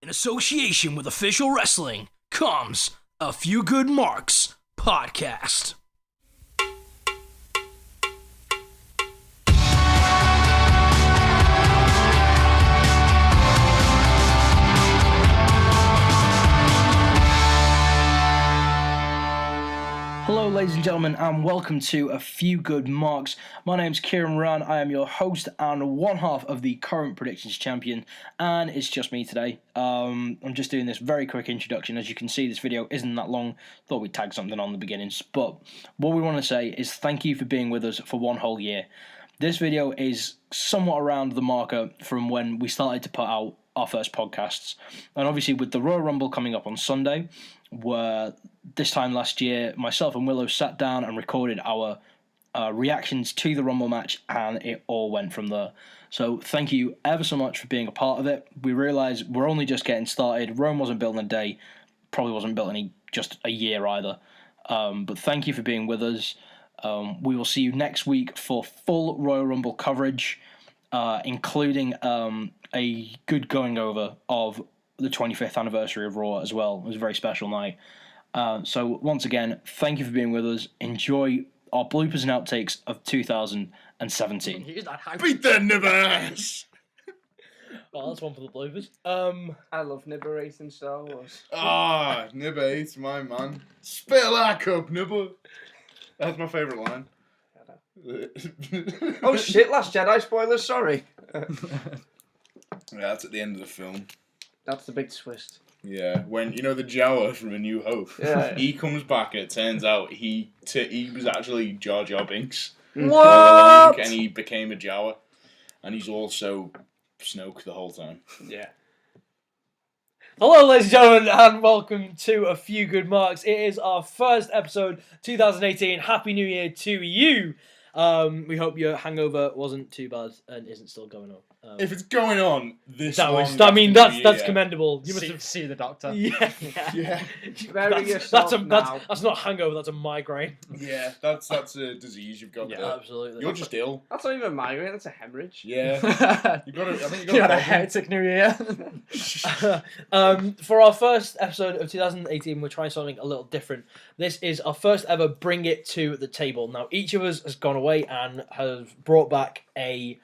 In association with Official Wrestling comes A Few Good Marks Podcast. Hello ladies and gentlemen, and welcome to A Few Good Marks. My name's Kieran Ran, I am your host and one half of the current predictions champion, and it's just me today. I'm just doing this very quick introduction. As you can see, this video isn't that long. Thought we'd tag something on the beginnings, but what we want to say is thank you for being with us for one whole year. This video is somewhat around the marker from when we started to put out our first podcasts, and obviously with the Royal Rumble coming up on Sunday, where this time last year, myself and Willow sat down and recorded our reactions to the Rumble match, and it all went from there. So thank you ever so much for being a part of it. We realise we're only just getting started. Rome wasn't built in a day, probably wasn't built in just a year either. But thank you for being with us. We will see you next week for full Royal Rumble coverage, including a good going over of the 25th anniversary of Raw as well. It was a very special night. So once again, thank you for being with us. Enjoy our bloopers and outtakes of 2017. Beat the nibbers! Well, that's one for the bloopers. I love Nibber racing Star Wars. Ah, Nibber, it's my man. Spill that cup, Nibber. That's my favourite line. Oh shit, Last Jedi spoilers, sorry. Yeah, that's at the end of the film. That's the big twist. Yeah, when, you know, the Jawa from A New Hope, Yeah. he comes back and it turns out he was actually Jar Jar Binks. What? And he became a Jawa. And he's also Snoke the whole time. Yeah. Hello, ladies and gentlemen, and welcome to A Few Good Marks. It is our first episode, 2018. Happy New Year to you. We hope your hangover wasn't too bad and isn't still going on. If it's going on this that long, was, I mean, after New that's Year, commendable. You must have See the doctor. Yeah. Yeah, Bury yourself now. That's not a hangover. That's a migraine. yeah, that's a disease you've got there. Absolutely. You're just ill. That's not even a migraine, that's a hemorrhage. Yeah. You got I think you You got had a a problem. hectic New Year. For our first episode of 2018, we're trying something a little different. This is our first ever Bring It to the Table. Now, each of us has gone away and has brought back a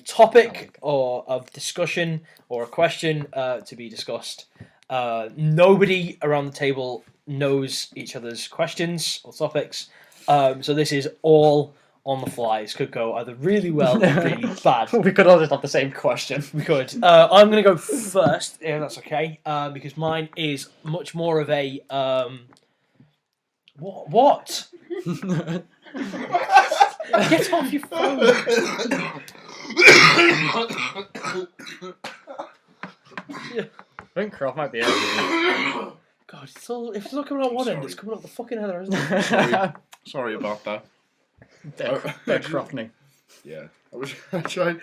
topic or of discussion or a question to be discussed. Nobody around the table knows each other's questions or topics, so this is all on the fly. This could go either really well or really bad. We could all just have the same question. We could. I'm going to go first, if that's okay, because mine is much more of a... What? Get off your phone! I think Croft might be it. God, if it's not coming out one end, it's coming out the fucking other, isn't it? Sorry about that. Dead Croftney. Yeah. I tried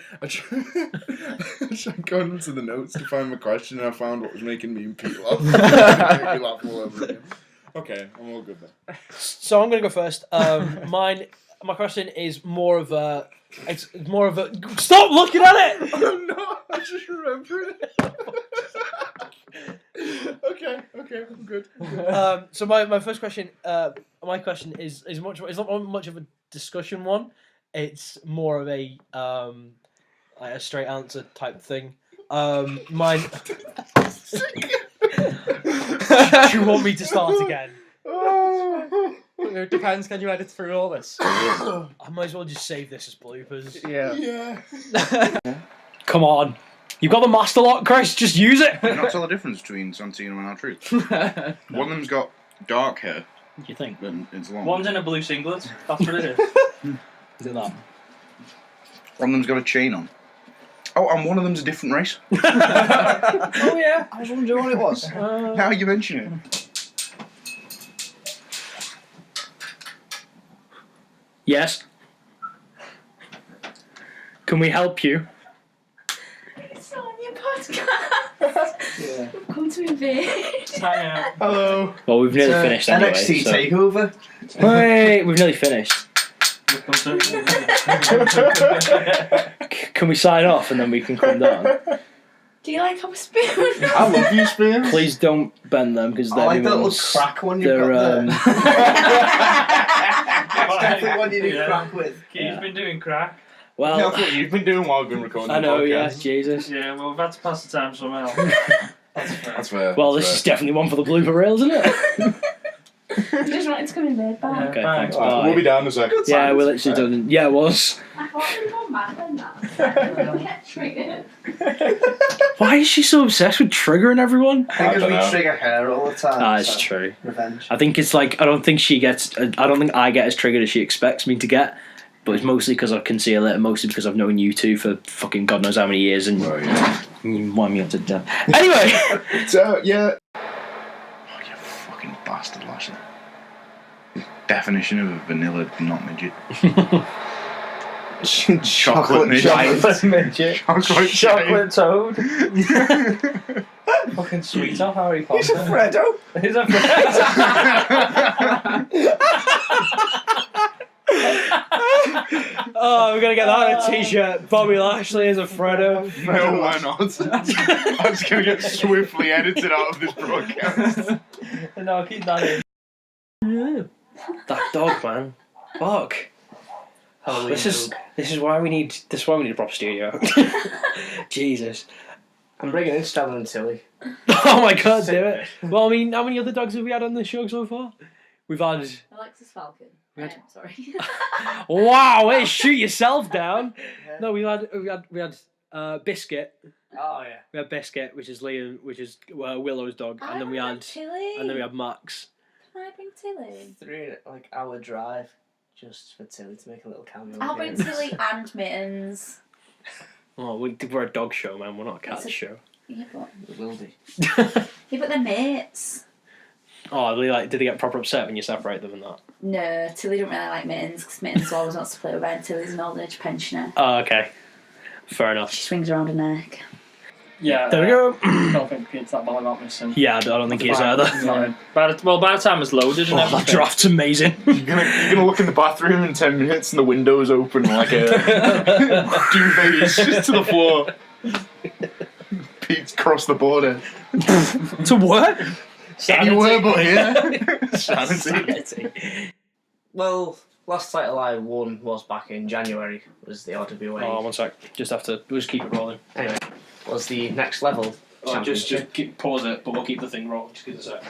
going into the notes to find my question and I found what was making me and Pete laugh. It made me laugh all over again. Okay, I'm all good then. So I'm going to go first. My question is more of a... It's more of a... Stop looking at it! Oh no, I just remembered it. Okay, I'm good. So my first question, my question is much. It's not much of a discussion one. It's more of a like a straight answer type thing. Mine. Do you want me to start again? It depends, can you edit through all this? I might as well just save this as bloopers. Yeah. Come on. You've got the master lock, Chris. Just use it. Can you not tell the difference between Santino and R-Truth? One of them's got dark hair, What do you think? but it's long. One's in a blue singlet. That's what it is. Is it that? One of them's got a chain on. Oh, and one of them's a different race. Oh yeah, I was wondering what it was. Now you mention it. Yes. Can we help you? It's on your podcast. Yeah. We've come to invade. Hello. Well, we've nearly finished anyway. NXT so. takeover. Wait, we've nearly finished. Can we sign off and then we can come down? Do you like our spoon? I love you, spoons. Please don't bend them because I they're like that little crack one you've got there. That's definitely one you do crack with. Keith's been doing crack. well, That's what you've been doing while I've been recording. I know, the yeah, podcast. Jesus. Yeah, well, we've had to pass the time somehow. That's fair. Well, that's this is definitely one for the blooper reel, isn't it? You just wanted to come in bed back. Okay, Bye. thanks. fair. Bye. We'll be down in a sec. Yeah, we're literally done. Yeah, it was. I thought we'd gone mad then that. Get triggered. Why is she so obsessed with triggering everyone? I think don't because know. we trigger her all the time. Ah, it's so true. Revenge. I think it's like I don't think I get as triggered as she expects me to get, but it's mostly because I conceal it, and mostly because I've known you two for fucking God knows how many years, and Oh, yeah. you wind me up to death. Anyway, So, yeah. Oh, you fucking bastard, Lashley. Definition of a vanilla not midget. Chocolate midget. giant. midget. Chocolate Chocolate toad. Fucking sweet off Harry Potter. He's a Freddo. He's a Oh, we're gonna get that on a t-shirt. Bobby Lashley is a Freddo. No, why not? I'm just going to get swiftly edited out of this broadcast. No, keep that in. That dog, man. Fuck. This is why we need a proper studio. Jesus. I'm bringing in Stella and Tilly. Oh my God, do it. Well, I mean, how many other dogs have we had on this show so far? We've had. Alexis Falcon. Sorry. Wow, hey, shoot yourself down. No, we had Biscuit. Oh yeah. We had Biscuit, which is Willow's dog, and then we had Tilly. Max. Can I bring Tilly? 3-hour drive just for Tilly to make a little cameo. I'll bring appearance. Tilly and Mittens. Oh, we're a dog show, man. We're not a cat It's a- show. Yeah, but It will be. yeah, but they're mates. Oh, did they get proper upset when you separate them and that? No, Tilly don't really like Mittens because Mittens always wants to play with her. Tilly's an old age pensioner. Oh, okay. Fair enough. She swings around her neck. Yeah. There we go. I don't think Pete's that bothered about missing. Yeah, I don't think he is either. No. By the time it's loaded and Oh, everything. that draft's amazing. You're gonna look in the bathroom in 10 minutes and the window's open like a duvet to the floor. Pete's crossed the border. To what? Anywhere but here. Sanity. Well, last title I won was back in January. Was the RWA. Oh, one sec. We'll just keep it rolling. Anyway, was the next level championship. pause it, but we'll keep the thing rolling. Just give us a sec.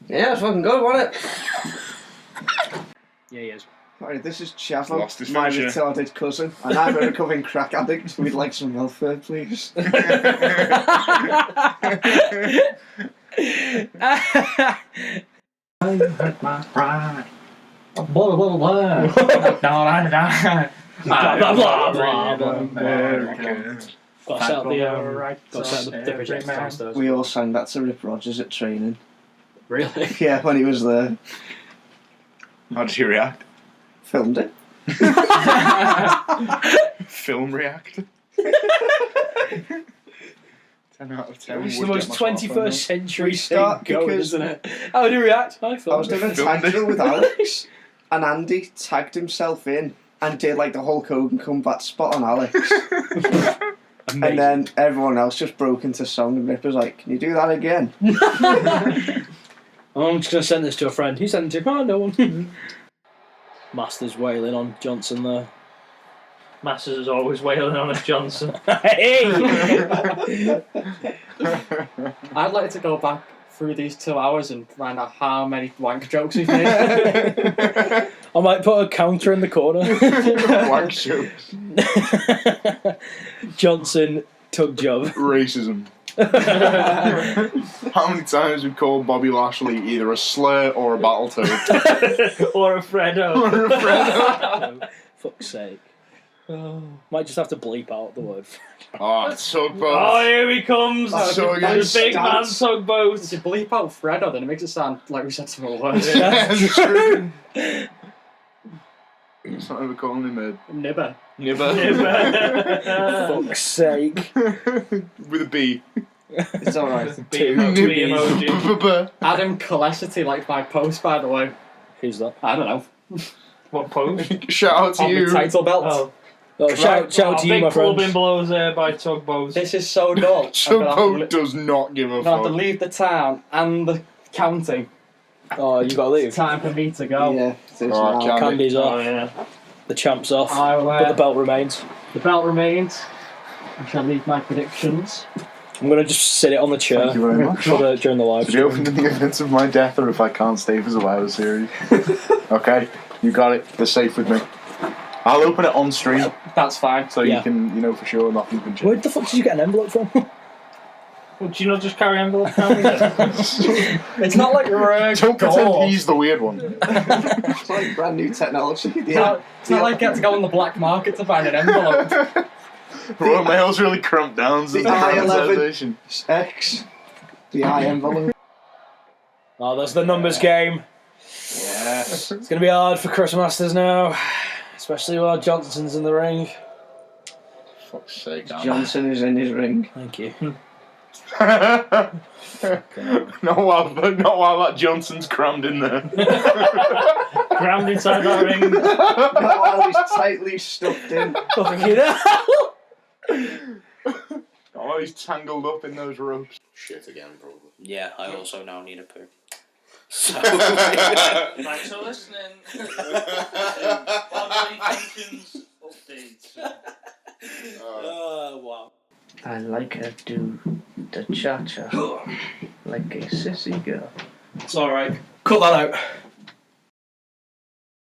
Yeah, it's fucking good, wasn't it? Yeah, he is. Alright, this is Lost Chavo, his my finisher. retarded cousin, and I'm a recovering crack addict. We'd like some welfare, please. Blah, blah, blah, blah, blah. America. Got to set up the projector downstairs. We all sang that to Rip Rogers at training. Really? Yeah, when he was there. How did he react? Filmed it. Film react. 10 out of 10. It's the would most get myself on 21st there. century Restart thing going, because- isn't it? How do you react? I I was doing a Filmed tag it. drill with Alex, and Andy tagged himself in and did like the Hulk Hogan comeback spot on Alex. And then everyone else just broke into song, and Rip was like, "Can you do that again?" I'm just going to send this to a friend. Who sent it to? Oh, no one. Master's wailing on Johnson there. Masters is always wailing on us, Johnson. Hey! I'd like to go back through these 2 hours and find out how many wank jokes we've made. I might put a counter in the corner. Wank jokes. Johnson tug job. Racism. How many times we've called Bobby Lashley either a slur or a battletoad? Or a Freddo. Or a Freddo. Fuck's sake. Might just have to bleep out the word. Oh, it's so Oh, close. here he comes! So The good. big man tugboat. If you bleep out Freddo, then it makes it sound like we said some more words. It's true. It's not ever calling him a Nibber. nibber. Fuck's sake. With a B. It's alright. Two. B emoji. Adam Calicity liked my post, by the way. Who's that? I don't know. What post? Shout out to On you. the title belt. Oh. Oh, shout out to you, big my clubbing friend. blows there by Tugboats. This is so dull. Tugboat does not give a I'm gonna have to fuck. leave the town and the county. Oh, you got to leave. It's time for me to go. Yeah, it is Oh, now. can't- Candy's Oh off. yeah. The champ's off. I will, But the belt remains. the belt remains. I shall leave my predictions. I'm going to just sit it on the chair Thank you very much. during the live To be opened in the event of my death or if I can't stay for Survivor Series. Okay, you got it. They're safe with me. I'll open it on stream That's fine. so Yeah. you can, you know, for sure nothing can Where change. the fuck did you get an envelope from? Would you not just carry envelopes around with you? It's not like we're Don't pretend he's the weird one. It's like brand new technology. It's not like I get to go on the black market to find an envelope. Royal Mail's really cramped down since the The I-11. privatisation. X. The I envelope. Oh, there's the numbers game. Yes. It's going to be hard for Chris Masters now. Especially while Johnson's in the ring. Fuck's sake. Johnson is in his ring. Thank you. not while that Johnson's crammed in there. Crammed inside that ring. Not while he's tightly stuffed in. Fucking hell. Not while he's tangled up in those ropes. Shit again, probably. Yeah, I also now need a poo. So, Thanks for listening. Bodily functions updates. Wow. I like her do the cha-cha like a sissy girl. It's alright. Cut that out.